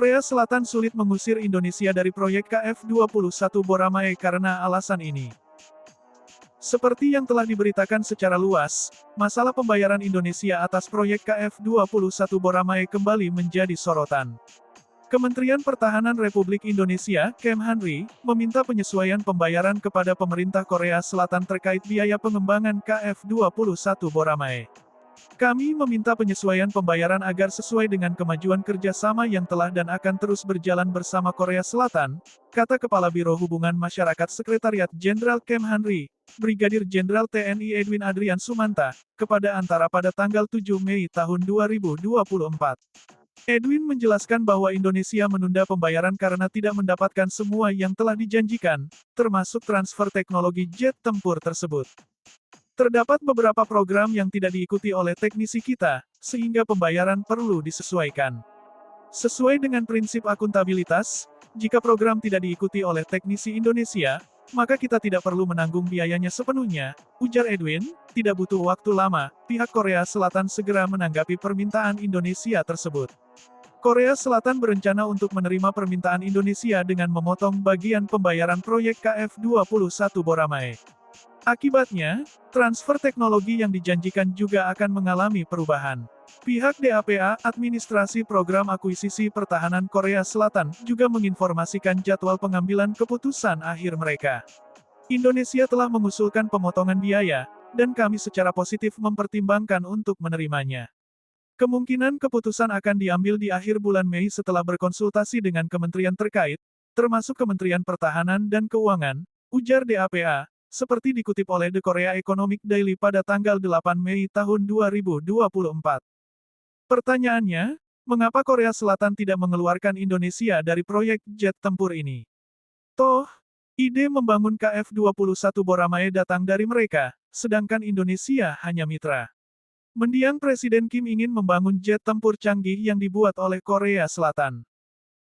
Korea Selatan sulit mengusir Indonesia dari proyek KF-21 Boramae karena alasan ini. Seperti yang telah diberitakan secara luas, masalah pembayaran Indonesia atas proyek KF-21 Boramae kembali menjadi sorotan. Kementerian Pertahanan Republik Indonesia, Kemhanri, meminta penyesuaian pembayaran kepada pemerintah Korea Selatan terkait biaya pengembangan KF-21 Boramae. Kami meminta penyesuaian pembayaran agar sesuai dengan kemajuan kerjasama yang telah dan akan terus berjalan bersama Korea Selatan, kata Kepala Biro Hubungan Masyarakat Sekretariat Jenderal Kemhanri, Brigadir Jenderal TNI Edwin Adrian Sumanta, kepada Antara pada tanggal 7 Mei tahun 2024. Edwin menjelaskan bahwa Indonesia menunda pembayaran karena tidak mendapatkan semua yang telah dijanjikan, termasuk transfer teknologi jet tempur tersebut. Terdapat beberapa program yang tidak diikuti oleh teknisi kita, sehingga pembayaran perlu disesuaikan. Sesuai dengan prinsip akuntabilitas, jika program tidak diikuti oleh teknisi Indonesia, maka kita tidak perlu menanggung biayanya sepenuhnya, ujar Edwin. Tidak butuh waktu lama, pihak Korea Selatan segera menanggapi permintaan Indonesia tersebut. Korea Selatan berencana untuk menerima permintaan Indonesia dengan memotong bagian pembayaran proyek KF-21 Boramae. Akibatnya, transfer teknologi yang dijanjikan juga akan mengalami perubahan. Pihak DAPA, Administrasi Program Akuisisi Pertahanan Korea Selatan, juga menginformasikan jadwal pengambilan keputusan akhir mereka. Indonesia telah mengusulkan pemotongan biaya, dan kami secara positif mempertimbangkan untuk menerimanya. Kemungkinan keputusan akan diambil di akhir bulan Mei setelah berkonsultasi dengan kementerian terkait, termasuk Kementerian Pertahanan dan Keuangan, ujar DAPA. Seperti dikutip oleh The Korea Economic Daily pada tanggal 8 Mei tahun 2024. Pertanyaannya, mengapa Korea Selatan tidak mengeluarkan Indonesia dari proyek jet tempur ini? Toh, ide membangun KF-21 Boramae datang dari mereka, sedangkan Indonesia hanya mitra. Mendiang Presiden Kim ingin membangun jet tempur canggih yang dibuat oleh Korea Selatan.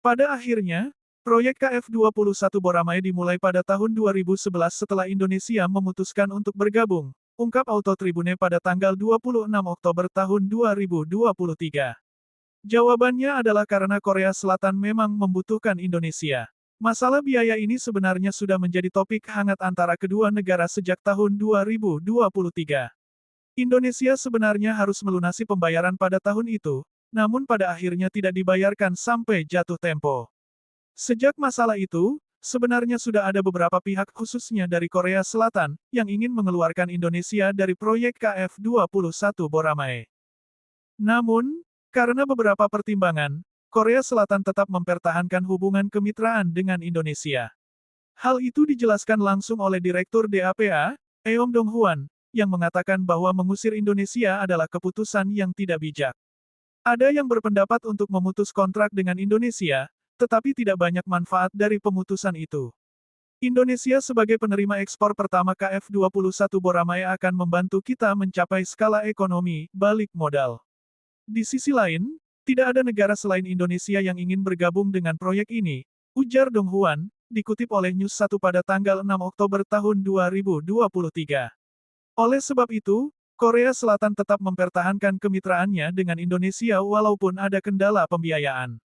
Pada akhirnya, proyek KF-21 Boramae dimulai pada tahun 2011 setelah Indonesia memutuskan untuk bergabung, ungkap Auto Tribune pada tanggal 26 Oktober tahun 2023. Jawabannya adalah karena Korea Selatan memang membutuhkan Indonesia. Masalah biaya ini sebenarnya sudah menjadi topik hangat antara kedua negara sejak tahun 2023. Indonesia sebenarnya harus melunasi pembayaran pada tahun itu, namun pada akhirnya tidak dibayarkan sampai jatuh tempo. Sejak masalah itu, sebenarnya sudah ada beberapa pihak khususnya dari Korea Selatan, yang ingin mengeluarkan Indonesia dari proyek KF-21 Boramae. Namun, karena beberapa pertimbangan, Korea Selatan tetap mempertahankan hubungan kemitraan dengan Indonesia. Hal itu dijelaskan langsung oleh Direktur DAPA, Eom Dong-hwan, yang mengatakan bahwa mengusir Indonesia adalah keputusan yang tidak bijak. Ada yang berpendapat untuk memutus kontrak dengan Indonesia, tetapi tidak banyak manfaat dari pemutusan itu. Indonesia sebagai penerima ekspor pertama KF-21 Boramae akan membantu kita mencapai skala ekonomi balik modal. Di sisi lain, tidak ada negara selain Indonesia yang ingin bergabung dengan proyek ini, ujar Dong-hwan, dikutip oleh News 1 pada tanggal 6 Oktober tahun 2023. Oleh sebab itu, Korea Selatan tetap mempertahankan kemitraannya dengan Indonesia walaupun ada kendala pembiayaan.